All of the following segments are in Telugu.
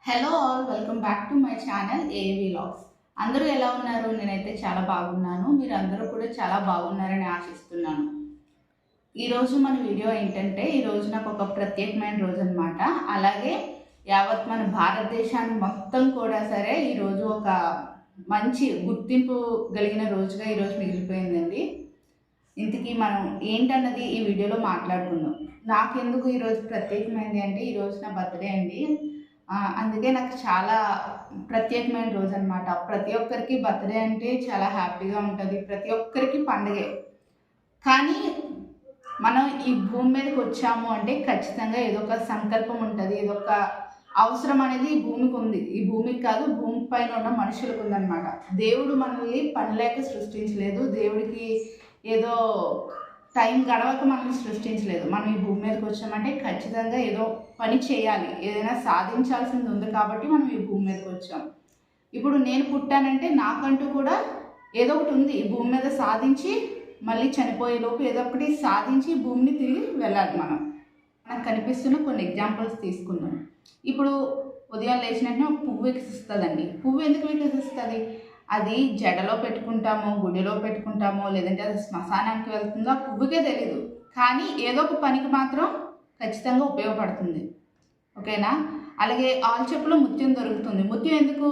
Hello all, welcome back to my channel ఏవి వ్లాగ్స్. అందరూ ఎలా ఉన్నారు? నేనైతే చాలా బాగున్నాను. మీరు అందరూ కూడా చాలా బాగున్నారని ఆశిస్తున్నాను. ఈరోజు మన వీడియో ఏంటంటే, ఈరోజు నాకు ఒక ప్రత్యేకమైన రోజు అనమాట. అలాగే యావత్ మన భారతదేశాన్ని మొత్తం కూడా సరే ఈరోజు ఒక మంచి గుర్తింపు కలిగిన రోజుగా ఈరోజు మిగిలిపోయిందండి. ఇంతకీ మనం ఏంటన్నది ఈ వీడియోలో మాట్లాడుకుందాం. నాకెందుకు ఈరోజు ప్రత్యేకమైంది అంటే, ఈరోజు నా బర్త్డే అండి. అందుకే నాకు చాలా ప్రత్యేకమైన రోజు అనమాట. ప్రతి ఒక్కరికి బర్త్డే అంటే చాలా హ్యాపీగా ఉంటుంది. ప్రతి ఒక్కరికి పండగే. కానీ మనం ఈ భూమి మీదకి వచ్చాము అంటే ఖచ్చితంగా ఏదో ఒక సంకల్పం ఉంటుంది. ఏదో ఒక అవసరం అనేది ఈ భూమికి ఉంది. ఈ భూమికి కాదు, భూమి పైన ఉన్న మనుషులకు ఉందన్నమాట. దేవుడు మనల్ని పని లేక సృష్టించలేదు. దేవుడికి ఏదో టైం గడవక మనల్ని సృష్టించలేదు. మనం ఈ భూమి మీదకి వచ్చామంటే ఖచ్చితంగా ఏదో పని చేయాలి, ఏదైనా సాధించాల్సింది ఉంది కాబట్టి మనం ఈ భూమి మీదకి వచ్చాం. ఇప్పుడు నేను పుట్టానంటే నాకంటూ కూడా ఏదో ఒకటి ఉంది. ఈ భూమి మీద సాధించి మళ్ళీ చనిపోయేలోపు ఏదో ఒకటి సాధించి భూమిని తిరిగి వెళ్ళాలి. మనకు కనిపిస్తున్న కొన్ని ఎగ్జాంపుల్స్ తీసుకుందాం. ఇప్పుడు ఉదయం లేచిన వెంటనే పువ్వు వికసిస్తుందండి. పువ్వు ఎందుకు వికసిస్తుంది? అది జడలో పెట్టుకుంటామో, గుడిలో పెట్టుకుంటామో, లేదంటే అది శ్మశానానికి వెళ్తుందో ఆ పువ్వుకే తెలీదు. కానీ ఏదో ఒక పనికి మాత్రం ఖచ్చితంగా ఉపయోగపడుతుంది. ఓకేనా? అలాగే ఆల్చెప్పులో ముత్యం దొరుకుతుంది. ముత్యం ఎందుకు?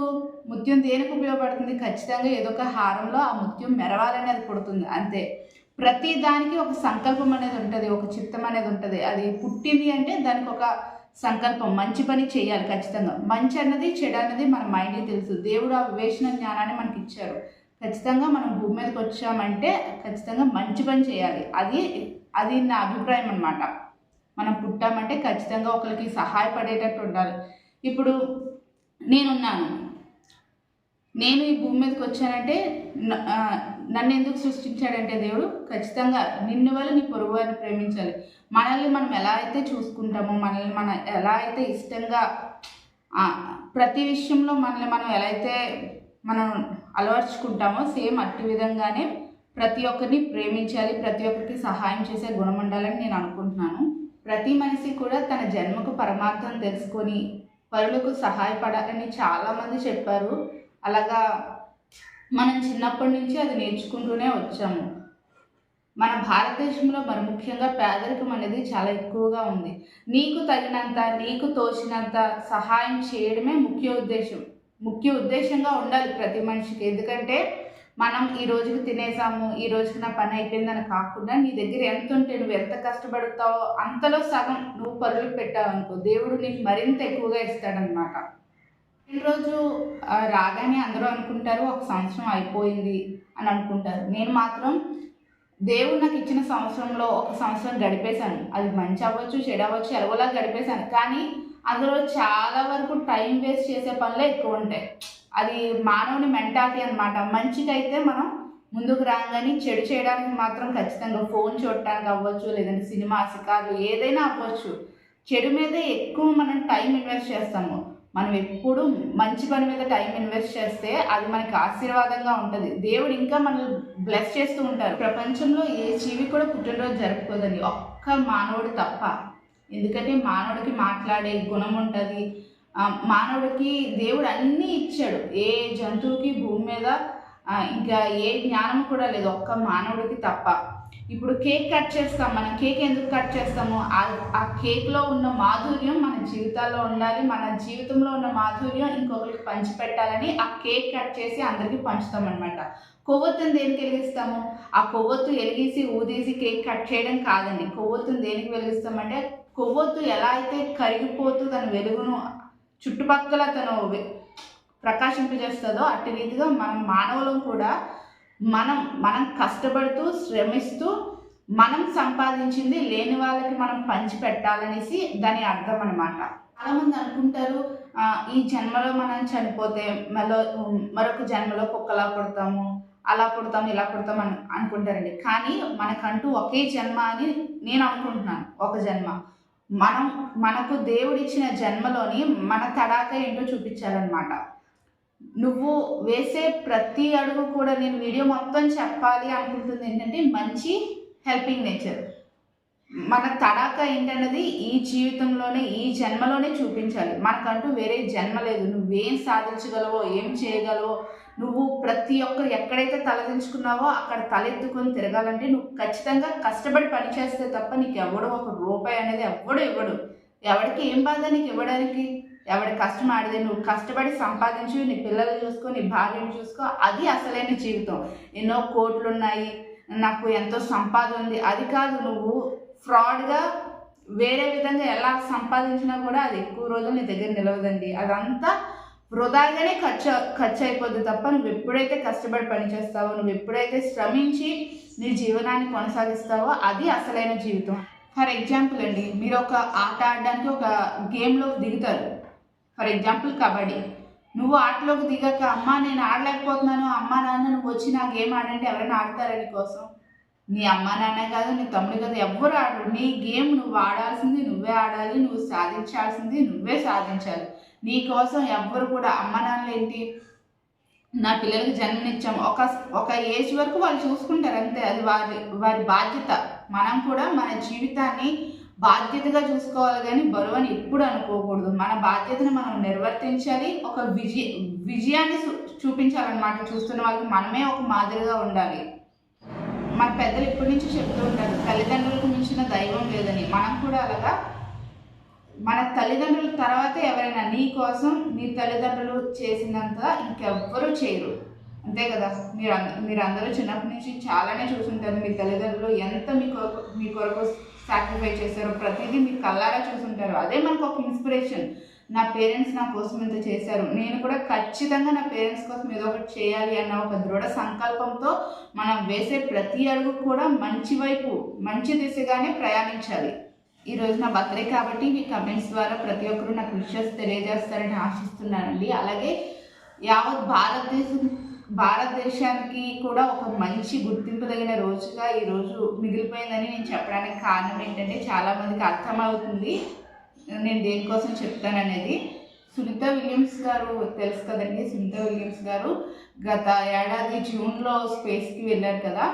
ముత్యం దేనికి ఉపయోగపడుతుంది? ఖచ్చితంగా ఏదో ఒక హారంలో ఆ ముత్యం మెరవాలని అది పుడుతుంది. అంతే. ప్రతి దానికి ఒక సంకల్పం అనేది ఉంటుంది, ఒక చిత్తం అనేది ఉంటుంది. అది పుట్టింది అంటే దానికి ఒక సంకల్పం, మంచి పని చేయాలి ఖచ్చితంగా. మంచి అన్నది చెడు అన్నది మన మైండ్కి తెలుసు. దేవుడు ఆ వివేచన జ్ఞానాన్ని మనకి ఇచ్చారు. ఖచ్చితంగా మనం భూమి మీదకి వచ్చామంటే ఖచ్చితంగా మంచి పని చేయాలి. అది నా అభిప్రాయం అనమాట. మనం పుట్టామంటే ఖచ్చితంగా ఒకరికి సహాయపడేటట్టు ఉండాలి. ఇప్పుడు నేనున్నాను, నేను ఈ భూమి మీదకి వచ్చానంటే నన్ను ఎందుకు సృష్టించాడంటే దేవుడు ఖచ్చితంగా నిన్ను వల్ల నీ పొరుగు వారిని ప్రేమించాలి. మనల్ని మనం ఎలా అయితే చూసుకుంటామో, మనల్ని మనం ఎలా అయితే ఇష్టంగా ప్రతి విషయంలో మనల్ని మనం ఎలా అయితే మనం అలవర్చుకుంటామో సేమ్ అట్టి విధంగానే ప్రతి ఒక్కరిని ప్రేమించాలి, ప్రతి ఒక్కరికి సహాయం చేసే గుణం ఉండాలని నేను అనుకుంటున్నాను. ప్రతి మనిషి కూడా తన జన్మకు పరమార్థం తెలుసుకొని పరులకు సహాయపడాలని చాలామంది చెప్పారు. అలాగా మనం చిన్నప్పటి నుంచి అది నేర్చుకుంటూనే వచ్చాము. మన భారతదేశంలో మరి ముఖ్యంగా పేదరికం అనేది చాలా ఎక్కువగా ఉంది. నీకు తగినంత, నీకు తోచినంత సహాయం చేయడమే ముఖ్య ఉద్దేశంగా ఉండాలి ప్రతి మనిషికి. ఎందుకంటే మనం ఈ రోజుకి తినేసాము, ఈ రోజుకి నా పని అయిపోయిందని కాకుండా నీ దగ్గర ఎంత ఉంటే నువ్వు ఎంత కష్టపడతావో అంతలో సగం నువ్వు పరులకు పెట్టావు అనుకో, దేవుడు నీకు మరింత ఎక్కువగా ఇస్తాడనమాట. రోజు రాగానే అందరూ అనుకుంటారు ఒక సంవత్సరం అయిపోయింది అని అనుకుంటారు. నేను మాత్రం దేవుడు నాకు ఇచ్చిన సంవత్సరంలో ఒక సంవత్సరం గడిపేశాను. అది మంచి అవ్వచ్చు, చెడు అవ్వచ్చు, ఎలాగోలా గడిపేశాను. కానీ అందులో చాలా వరకు టైం వేస్ట్ చేసే పనులే ఎక్కువ ఉంటాయి. అది మానవుని మెంటాలిటీ అనమాట. మంచికైతే మనం ముందుకు రాగానే చెడు చేయడానికి మాత్రం ఖచ్చితంగా ఫోన్ చూడటానికి అవ్వచ్చు, లేదంటే సినిమా శిఖార్లు ఏదైనా అవ్వచ్చు. చెడు మీద ఎక్కువ మనం టైం ఇన్వెస్ట్ చేస్తాము. మనం ఎప్పుడు మంచి పని మీద టైం ఇన్వెస్ట్ చేస్తే అది మనకి ఆశీర్వాదంగా ఉంటుంది. దేవుడు ఇంకా మనల్ని బ్లెస్ చేస్తూ ఉంటారు. ప్రపంచంలో ఏ జీవి కూడా పుట్టినరోజు జరుపుకోదండి, ఒక్క మానవుడు తప్ప. ఎందుకంటే మానవుడికి మాట్లాడే గుణం ఉంటుంది. మానవుడికి దేవుడు అన్నీ ఇచ్చాడు. ఏ జంతువుకి భూమి మీద ఇంకా ఏ జ్ఞానం కూడా లేదు, ఒక్క మానవుడికి తప్ప. ఇప్పుడు కేక్ కట్ చేస్తాం. మనం కేక్ ఎందుకు కట్ చేస్తాము? ఆ కేక్లో ఉన్న మాధుర్యం మన జీవితాల్లో ఉండాలి. మన జీవితంలో ఉన్న మాధుర్యం ఇంకొకరికి పంచిపెట్టాలని ఆ కేక్ కట్ చేసి అందరికీ పంచుతాం అనమాట. కొవ్వొత్తుని దేనికి వెలిగిస్తాము? ఆ కొవ్వొత్తు వెలిగేసి ఊదేసి కేక్ కట్ చేయడం కాదండి. కొవ్వొత్తుని దేనికి వెలిగిస్తామంటే కొవ్వొత్తు ఎలా అయితే కరిగిపోతూ తన వెలుగును చుట్టుపక్కల తను ప్రకాశింపజేస్తుందో అట్టి రీతిగా మనం మానవులం కూడా మనం కష్టపడుతూ శ్రమిస్తూ మనం సంపాదించింది లేని వాళ్ళకి మనం పంచిపెట్టాలనేసి దాని అర్థం అనమాట. చాలామంది అనుకుంటారు ఈ జన్మలో మనం చనిపోతే మరొక జన్మలో కుక్కలా పుడతాము, అలా పుడతాము, ఇలా పుడతాము అని అనుకుంటారండి. కానీ మనకంటూ ఒకే జన్మ అని నేను అనుకుంటున్నాను. ఒక జన్మ మనకు దేవుడిచ్చిన జన్మలోని మన తడాక ఏంటో చూపించాలన్నమాట. నువ్వు వేసే ప్రతి అడుగు కూడా నేను వీడియో మొత్తం చెప్పాలి అనుకుంటుంది ఏంటంటే మంచి హెల్పింగ్ నేచర్. మన తడాక ఏంటన్నది ఈ జీవితంలోనే ఈ జన్మలోనే చూపించాలి. మనకంటూ వేరే జన్మ లేదు. నువ్వేం సాధించగలవో ఏం చేయగలవో నువ్వు ప్రతి ఒక్కరు ఎక్కడైతే తలదించుకున్నావో అక్కడ తలెత్తుకొని తిరగాలంటే నువ్వు ఖచ్చితంగా కష్టపడి పని చేస్తే తప్ప నీకు ఎవడో ఒక రూపాయి అనేది ఎవడు ఇవ్వడు. ఎవరికి ఏం బాధ నీకు ఇవ్వడానికి? ఎవడి కష్టం ఆడితే నువ్వు కష్టపడి సంపాదించు, నీ పిల్లల్ని చూసుకో, నీ భార్యను చూసుకో, అది అసలైన జీవితం. ఎన్నో కోట్లు ఉన్నాయి, నాకు ఎంతో సంపాదన ఉంది, అది కాదు. నువ్వు ఫ్రాడ్గా వేరే విధంగా ఎలా సంపాదించినా కూడా అది ఎక్కువ రోజులు నీ దగ్గర నిలవదండి. అదంతా వృధాగానే ఖర్చు అయిపోద్ది తప్ప నువ్వు ఎప్పుడైతే కష్టపడి పనిచేస్తావో, నువ్వు ఎప్పుడైతే శ్రమించి నీ జీవనాన్ని కొనసాగిస్తావో అది అసలైన జీవితం. ఫర్ ఎగ్జాంపుల్ అండి, మీరు ఒక ఆట ఆడడానికి ఒక గేమ్లోకి దిగుతారు. For example kabaddi. నువ్వు ఆటలోకి దిగాక అమ్మ నేను ఆడలేకపోతున్నాను, అమ్మ నాన్న నువ్వు వచ్చి నా గేమ్ ఆడంటే ఎవరైనా ఆడతారా నీ కోసం? నీ అమ్మ నాన్న కాదు, నీ తమ్ముడు కాదు, ఎవ్వరు ఆడరు. నీ గేమ్ నువ్వు ఆడాల్సింది నువ్వే ఆడాలి, నువ్వు సాధించాల్సింది నువ్వే సాధించాలి. నీ కోసం ఎవ్వరు కూడా అమ్మ నాన్నలు ఏంటి, నా పిల్లలకి జన్మనిచ్చాం ఒక ఏజ్ వరకు వాళ్ళు చూసుకుంటారు అంతే, అది వారి బాధ్యత. మనం కూడా మన జీవితాన్ని బాధ్యతగా చూసుకోవాలి కానీ బరువని ఎప్పుడు అనుకోకూడదు. మన బాధ్యతను మనం నిర్వర్తించాలి, ఒక విజయాన్ని చూపించాలన్నమాట. చూస్తున్న వాళ్ళకి మనమే ఒక మాదిరిగా ఉండాలి. మన పెద్దలు ఇప్పటి నుంచి చెప్తూ ఉంటారు, తల్లిదండ్రులకు మించిన దైవం లేదని. మనం కూడా అలాగా మన తల్లిదండ్రుల తర్వాత ఎవరైనా నీ కోసం నీ తల్లిదండ్రులు చేసినంత ఇంకెవ్వరూ చేయరు, అంతే కదా. మీరందరూ చిన్నప్పటి నుంచి చాలానే చూసుంటారు. మీ తల్లిదండ్రులు ఎంత మీ కొరకు సాక్రిఫై చేశారో ప్రతిదీ మీ కళ్ళారా చూసుంటారు. అదే మనకు ఒక ఇన్స్పిరేషన్. నా పేరెంట్స్ నా కోసం ఇంత చేశారు, నేను కూడా ఖచ్చితంగా నా పేరెంట్స్ కోసం ఏదో ఒకటి చేయాలి అన్న ఒక దృఢ సంకల్పంతో మనం వేసే ప్రతి అడుగు కూడా మంచి వైపు, మంచి దిశగానే ప్రయాణించాలి. ఈరోజు నా బర్త్డే కాబట్టి మీ కమెంట్స్ ద్వారా ప్రతి ఒక్కరూ నాకు విషెస్ తెలియజేస్తారని ఆశిస్తున్నానండి. అలాగే యావత్ భారతదేశానికి కూడా ఒక మంచి గుర్తింపు తగిన రోజుగా ఈరోజు మిగిలిపోయిందని నేను చెప్పడానికి కారణం ఏంటంటే, చాలామందికి అర్థమవుతుంది నేను దేనికోసం చెప్తాననేది. సునీత విలియమ్స్ గారు తెలుసు కదండి. సునీత విలియమ్స్ గారు గత ఏడాది జూన్లో స్పేస్కి వెళ్ళారు కదా.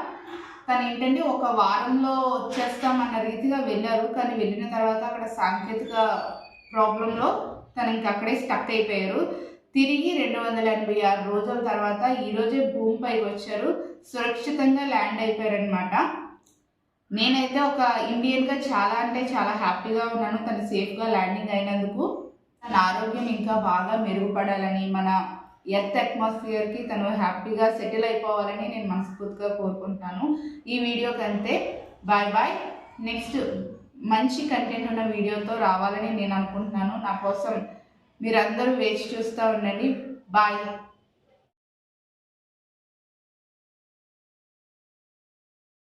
తను ఏంటంటే ఒక వారంలో వచ్చేస్తామన్న రీతిగా వెళ్ళారు. కానీ వెళ్ళిన తర్వాత అక్కడ సాంకేతిక ప్రాబ్లంలో తను ఇంక అక్కడే స్టక్ అయిపోయారు. తిరిగి 286 రోజుల తర్వాత ఈరోజే భూమిపైకి వచ్చారు, సురక్షితంగా ల్యాండ్ అయిపోయారనమాట. నేనైతే ఒక ఇండియన్గా చాలా అంటే చాలా హ్యాపీగా ఉన్నాను తను సేఫ్గా ల్యాండింగ్ అయినందుకు. తన ఆరోగ్యం ఇంకా బాగా మెరుగుపడాలని, మన ఎర్త్ అట్మాస్ఫియర్కి తను హ్యాపీగా సెటిల్ అయిపోవాలని నేను మనస్ఫూర్తిగా కోరుకుంటున్నాను. ఈ వీడియో కంటే బాయ్ బాయ్. నెక్స్ట్ మంచి కంటెంట్ ఉన్న వీడియోతో రావాలని నేను అనుకుంటున్నాను. నా కోసం మీరందరూ వేచి చూస్తూ ఉండండి. బాయ్.